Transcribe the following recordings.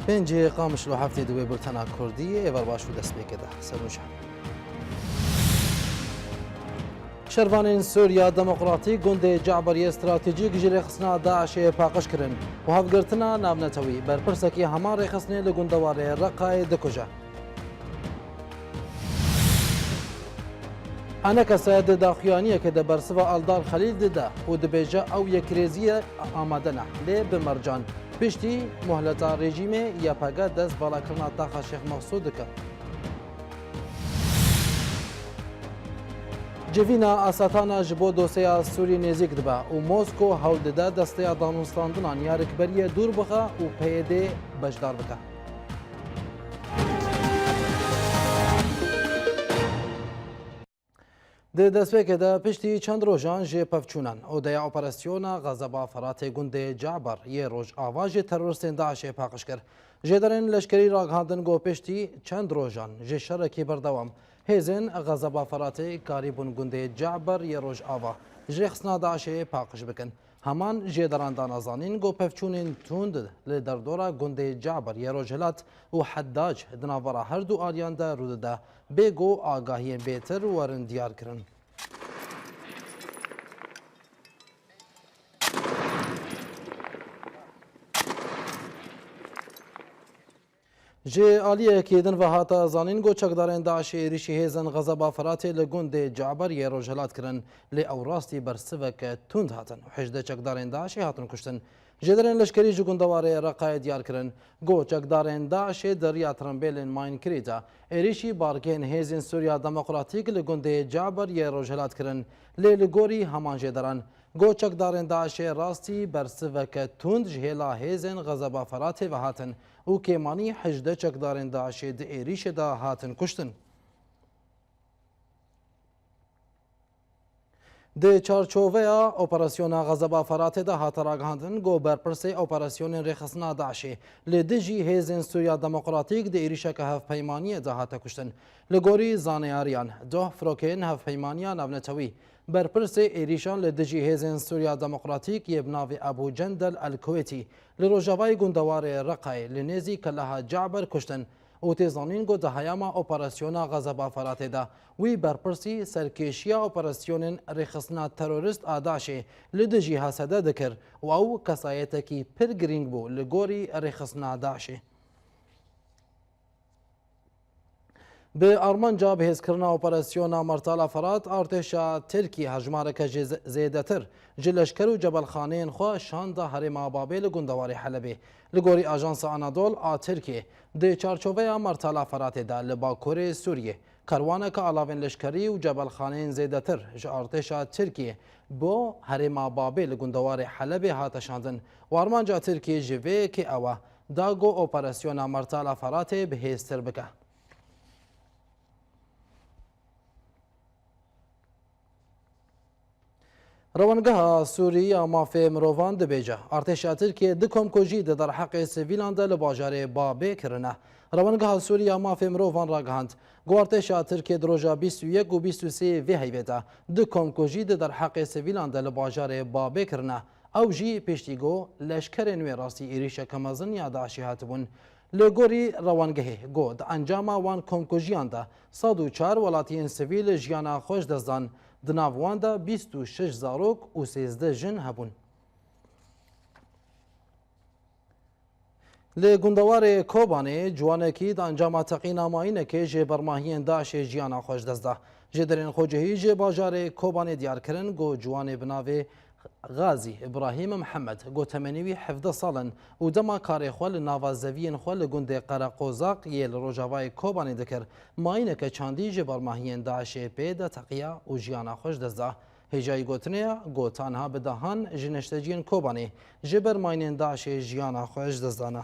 پنج قامش لو هفته دوی بلتنا کردی ایوار باشو دست بکده سروش شروان سوریا دموکراتی گند جعبری استراتژیک جری خصنا داعش پاقش کرن و هفگرتنا نابنتوی بر پرسکی همان خصنی لگندواره رقای دکوجه أنا كساد داخيانية كده برسوا ألدار خليل ده ودبيجا أو يكريزية آمادنا ليه بمرجان بشتي مهلة رجيمي يا باقا دز بالاكرنا طاقة شيخ مقصودك جوینا اساتانا جبو دوسیا سوری نزیک دبا و موسکو هول ده دسته دانوستاندنان یارکبریه دور بخه و پیده بجدار بکه د دەستپێکە دا پشتی چەند ڕۆژان ژێ پەفچوونان ئەودەیە ئۆپەراسیۆنە غەزەبا فەراتێ گوندێ جعبەر یێ ڕۆژ ئاواژێ تەرۆریستێن داعشێ پاقش کرد ژێدەرێن لەشکری ڕاگهاندن گۆ پشتی چەند ڕۆژان ژێ شەرەکی بەردەوام هێزن غەزەبا فەراتێ کاریبوون گوندێ جعبەر یێ ڕۆژ ئاوا ژێ خستنا داعشێ پاقش بکەن هەمان ژێدەران دانەزانین گۆ پەفچوونên tund li derdora gundê Caber yê Rojhilat û Heddac di navbera her du aliyan de rûdide bêgo agahiyên bêtir werin diyar kirin. Ji aliyekê din ve hata zanîn got çekdarên Daişê êrişî hêzên Xezeba Feratê li gundê Caber yê Rojhilat kirin lê ew rastî bersiveke tund hatin û hejde çekdarên Daişê hatin kuştin. Jêderên leşkerî ji gundewarê Reqayê diyar kirin got çekdarên Daişê deriya Tirimbêlên Maynkirê de êrişî bargên hêzên Sûriya Demokratîk li gundê Caber yê Rojhilat kirin lê li gorî heman jêderan got çekdarên Daişê rastî bersiveke tund ji hêla hêzên Xezeba Feratê ve hatin û kêmanî hejde çekdarên Daişê di êrişê de hatin kuştin. Di çarçoveya operasyona Xezeba Feratê de hate ragihandin got berpirsê operasyonên rêxistina Daişê li dijî hêzên Sûriya Demokratîk di êrişeke hevpeymaniyê de hate kuştin. Li gorî zaneyariyan doh firokên hevpeymaniya navnetewî berpirsê êrîşan li dijî hêzên Sûriya Demokratîk yê bi navê Ebu Cendel el-Kuwêtî li rojavayê gundewarê Reqayê li nêzî keleha Caber kuştin û tê zanîn got di heyama operasyona Xezeba Feratê de wî berpirsî serkêşiya operasyonên rêxistina terorîst a Daişê li dijî hesede dikir û ew kesayetekî pir girîng bû li gorî rêxistina Daişê. Bi armanca bihêzkirina operasyona Martala Ferat artêşa Tirkî hejmareke zêdetir ji leşker û cebelxaneyên xwe şanda herêma Babê li gundewarê Helebê. Li gorî Ajansa Anadol a Tirkiyê di çarçoveya Martala Feratê de li Bakurê Sûriyê kerwaneke alavên leşkerî û cebelxaneyên zêdetir ji artêşa Tirkiyê bo herêma Babê li gundewarê Helebê hate şandin û armanca Tirkiyê ji vê yekê ew e da got operasyona Martala Feratê bihêztir bike. Rewangeha Sûriya mafê mirovan dibêje. Artêşa Tirkiye di komkojî di derheqê sivîlan de li bajarê Babê kirine. Rewangeha Sûriya mafê mirovan ragihand. Got artêşa Tirkiye di roja 21 û 23 vê heyvê de di komkojî di derheqê sivîlan de li bajarê Babê kirine. Ew jî pêştîgo leşkerên wê rastî êrişeke mezin ya Daişê hatibûn. Li gorî rewangehê got di encama wan komkojiyan de 104 welatiyên sivîl jiyana xwe ji dest dan. Di nav wan de 26 zarok û 13 jin hebûn. Li gundewarê Kobanê ciwanekî di encama teqîna mayînekê ji bermahiyên Daişê jiyana xwe ji dest da. Jêderên xwecihî ji bajarê Kobanê diyar kirin got ciwanê bi navê Gazî İbrahîm Mihemed got temenî wî 17 salin û dema karê xwe li nava zeviyên xwe li gundê Qereqozaq yê li rojavayê Kobanê dikir. Mayîneke çandî ji bermahiyên Daişê pê de teqiya û jiyana xwe ji dest da. Hêjayî gotinê got tanha bi dehan ji neşteciyên Kobanê ji ber mayînên Daişê jiyana xwe ji dest dane.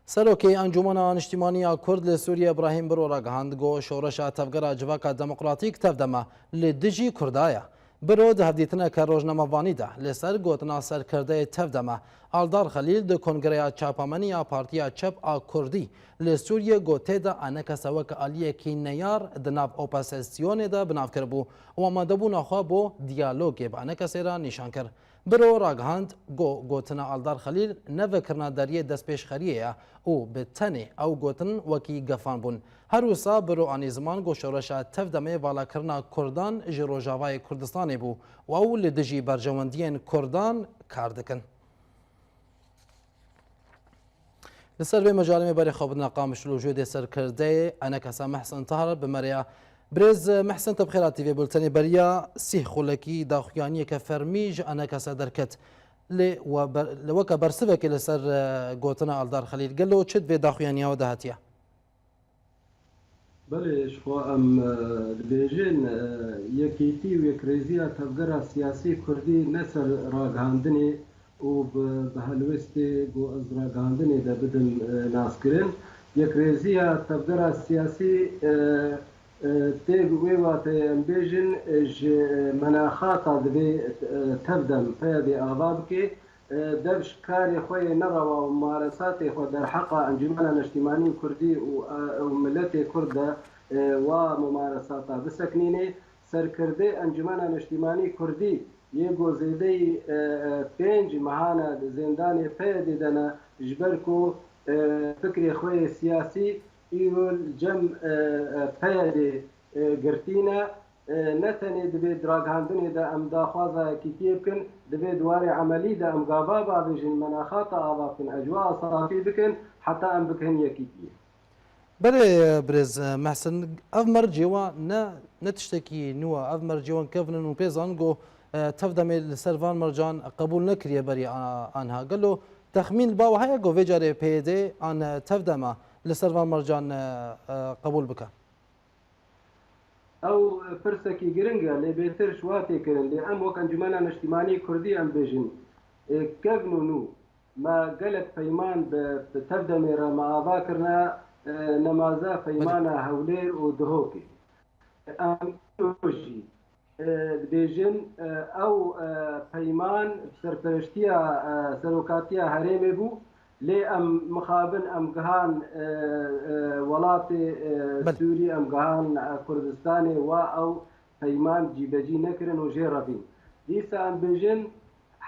Serokê Encûmena Niştimaniya Kurd li Sûriye İbrahîm Birol ragihand got şoreşa tevgera civaka demokratîk tevdeme li dijî Kurdaya. Biro di hevdîtineke rojnamevanî de li ser gotina serkirdeyê tevdeme Aldar Xelîl di Kongreya Çapameniya Partiya Çep a Kurdî li Sûriye got tê de eneke seweke aliyekî neyar di nav opozisyonê de binav kiribû û amadebûna xwe bo diyalogê bi eneke sêra nîşan kir. برو راگهاند گوتنا آلدار خلیل نوکرنا داریه دست پیش خریه او به تنه او گوتن وکی گفان بون هر وسا برو آنی زمان گو شورشا تفدمه والا کرنا کردان جروجاوای کردستان بو و او لدجی برجواندین کردان کار دکن. لسر به مجال مباري خبرنا قامش الوجود سر كردي انا كسا محسن طاهر بمريا بريز محسن تبخيرات تي في بولتني بريا سي خلكي داخيانيه كفرميج انا كسا دركت لوكا برسبك لسر غوتنا الدار خليل قال له تشد في داخيانيه ودهاتيا بله شخو ام دبيجين يكيتي ويكريزيا تبقرا سياسي كردي نسر راغاندني و بهالوستی گو از راگاندنی دا بدن ناس کرن یک ریزیا تبدرا سیاسی تیگ ویوات امبیجن مناخاتا دبی تبدم پیادی آباب که دبش کاری خوی نروا و ممارسات خو در حق انجمن اجتماعی کردی و ملت کرد و ممارساتا بسکنینه سرکرده انجمن اجتماعی کردی یگو زیدی 5 ماهانه زندانی پیدا دنا جبرکو فکری خوی سیاسی ایول جم پیدا گرتینا نتنی دبی دراغاندنی دا ام داخوازا کیتی بکن دبی دواری عملی دا ام غابا بيجن مناخات آبابکن اجواء صافی بکن حتی ام بکن یکیتی بله برز محسن اف مرجوا نتشتكي نوا اف مرجوا كفن وبيزانغو تفدمي لسرفان مرجان قبول نكريه بري عنها قال له تخمين باو هيا جو فيجاري بيدي عن تفدما لسرفان مرجان قبول بك او فرسكي جرينجا اللي بيتر شواتي كرن اللي ام وكان جمانا اجتماعي كردي ام بيجن كفنو ما قالت فيمان بتفدمي ما باكرنا نمازا فيمانا هولير ودهوكي ام توجي دبیجن او پیمان سرپرشتیا سروکاتیا هرمی بو لی ام مخابن ام گهان ولات سوری ام گهان کردستانی و او پیمان جیبجی نکرن و جیرابین دیسا ام بیجن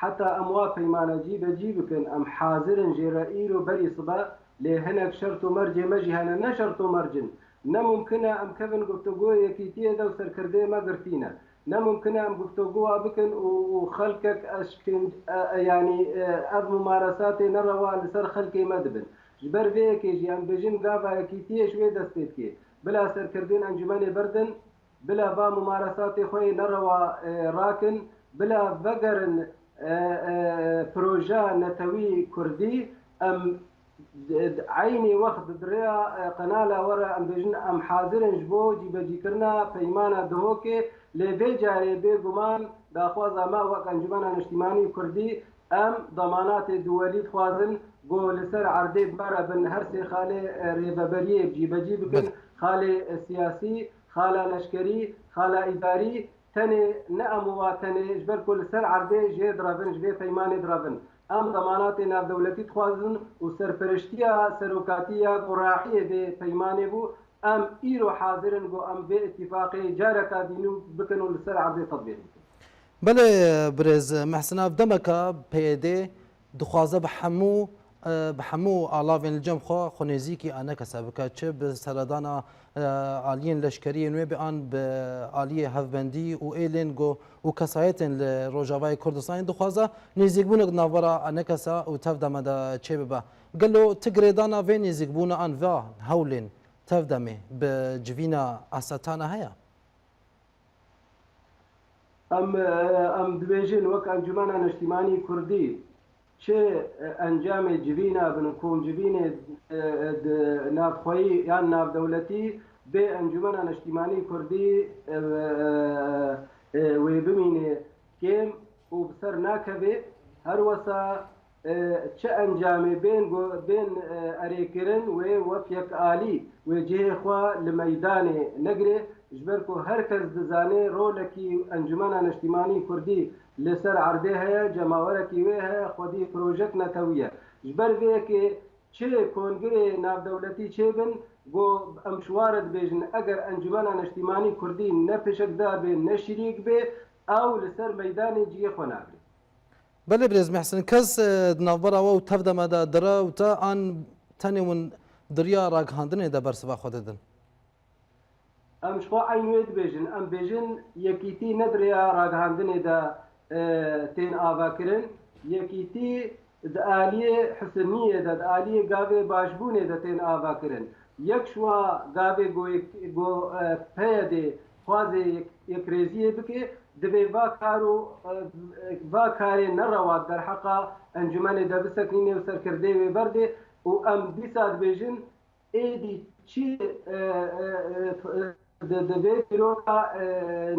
حتى اموا پیمان جیبجی بکن ام حاضرن جیرائیل و بری صبا لی هنک شرط و مرج مجی هنه نشرط و مرجن نممکنه ام کفن گفتگو یکیتیه دو سرکرده ما گرتینه نممكن أن بفتوقوها بكن وخلقك أشكن يعني أب ممارساتي نروا لسر خلقي مدبن جبر فيك يجي أم بجين قافا كيتيه شوي دستيتكي بلا سر كردين أنجماني بردن بلا با ممارساتي خوي نروا راكن بلا بقرن بروجا نتوي كردي أم عيني وقت دريا قناة ورا أم بجين أم حاضرن جبو جيبجي كرنا فيمانا دهوكي لبی جاری بگمان داخواز ما وقت انجمن اجتماعی کردی ام ضمانات دولی خوازن گول سر عرضه بارا بن هر سه خاله ریببری جیبجی بکن خاله سیاسی خاله لشکری خاله اداری تنه ناموا تنه جبر کل سر عرضه جه درابن جبه پیمان درابن ام ضمانات ناف دولتی خوازن و سرپرشتیا سروکاتیا قراحیه به پیمان بو ام ايرو حاضرن جو ام في اتفاقي جاركا دينو بكنوا لسر عرض تطبيق بله برز محسن دمك بيدي دخوازه بحمو آلافين الجم خو نزيكي انا كسبك چه بسردانا آليين لشكري نوي بان بآلية هفبندي و ايلين جو و كسايتن لروجاواي كردستان دخوازه نزيك بونك نافرا انا كسا و تفدم دا چه ببا قالو تقريدانا في نزيك بونا ان فا هولين تفدمي بجفينا أساتانا هيا ام دبيجين وك انجمانا اجتماعي كردي چه انجام جبينا بنكون جبينه ناف خوي يعني ناف دولتي به انجمانا اجتماعي كردي وبمينه كيم وبسر ناكبه هر وسا چه انجامي بين اريكرن ووفيك آلي وجهه خوا لميدان نقري جبركو هركز دزاني رولكي انجمنا اجتماعي كردي لسر عرضه هيا جماوركي ويها خودي بروجكت نتوية جبر فيك چه كونغري ناف دولتي چه بن گو امشوارد بيجن اگر انجمنا اجتماعي كردي نپشك دا بي نشريك بي او لسر ميدان جيه خو ناقري بله برێز محسن کەس ناوبەرەوە و تەف دەمەدا دەراوتە ئان تەنێون دریا ڕاگەاندنێدا بەرسەبا خۆ دەدەن ئەم شخوا عینوێ دبێژن ئەم بێژن یەکیتی نەدریا ڕاگەاندنێدا تێن ئاواکردن یەکیتی ئالیێ حسنیەدا ئالیێ گاوێ باشبوونێدا تێن ئاواکردن یەک شووا گاوێ پەیە دێ خوازێ یەکرێزیە بکێ دەبێ va karê nerewa derheqa encûmenê de bisekîne û serkirdê wê berdê û em dîsa dibêjin êdî çi di vê dîroka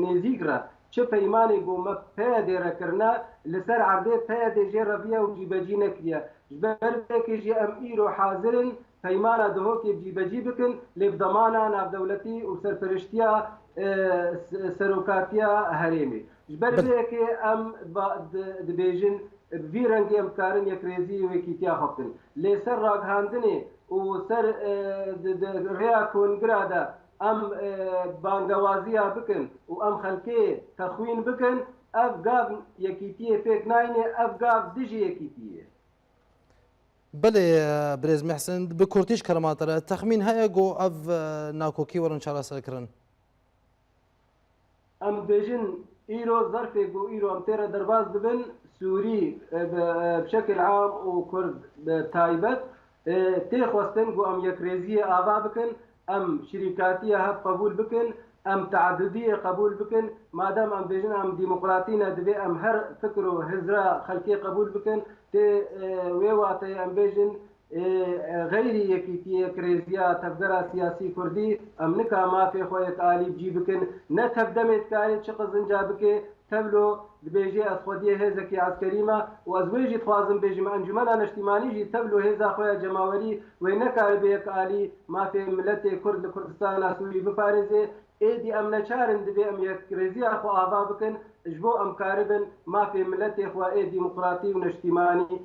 nêzik re çi peymanê got me peye dê rekirine li ser erdê peye dê jê reviye û cîbecî nekiriye ji ber vekê jî em îro hazirin peymana dihokê cîbecî bikin lêvdemana navdewletî û serpiriştiya serokatiya herêmê ji ber vekê em dibêjin vî rengê em karin yekrêzî û yekîtiya xwe bikin lê ser ragihandinê û ser rêya kongira de em bangewaziya bikin û em xelkê texwîn bikin ev gav yekîtiyê pêk nayîne ev gav dijî yekîtiyê بله برێز محسن bi کورتیش کەرەماتەرە تەخمین هەیە گۆ ئەv ناکۆکی وەرن چارەسەرکردن ئەم بێژن ئیرۆ زەرفێک بۆ ئیرۆ ئەم تێرە دەرباز دەبن سووری بشکل عام و کورد تایبەت تێخواستن بۆ ئەم یەکرێزیە ئاوا بکن ئەم شریکاتیە هەف قبول بکن ئەم تعددیە قبول بکن مادام ئەم بێژن ئەم دیموقراتینە دەبێ ئەم هەر فکر و هزرا خەلکێ قبول بکن تێ وێ واتەیە ئەم بێژن غیری یەکیتیە کرێزیە تەفگەرا سیاسی کوردی ئەم نکا مافێ خۆیەک ئالی بجی بکن نە تەفدەمێت کارێت چ قزنجا بکێ تەبلۆ دبێژێ ئەسخۆدیە هێزێکی عسکەریمە و ئەزوێژی خوازم بێژم ئەنجومەنە نیشتیمانیژی تەبلۆ هێزا خۆیان جەماوەری وێ نەکار بەیەک ئالی مافێ ملەتێ کورد لە کوردستانە سووری بپارێزێ ئێدی ئەم نەچارن دەبێ ئەم یەکرێزیە خۆ ئاوا بکن ji bo em karibin mafê milletê xwe ê dîmokratî û neştîmanî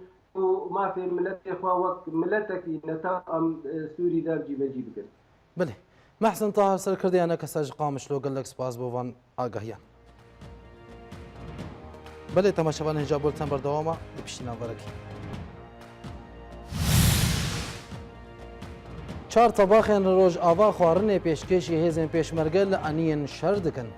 û mafê milletê xwe wek milletekî neta em Sûrî de cîvecî bikin. بله محسن طاهر سەرکردیانە کەسا ji qamişlo gelek spas bo van agahiyan بله تەماشەوان هێنجا بولتەن بەردەوامە لە پشتیناوەرەکی چار تەباخێن ڕۆژ ئاوا خواردنê pêşkêşî hêzên pêşmerge li aniyên şer dikin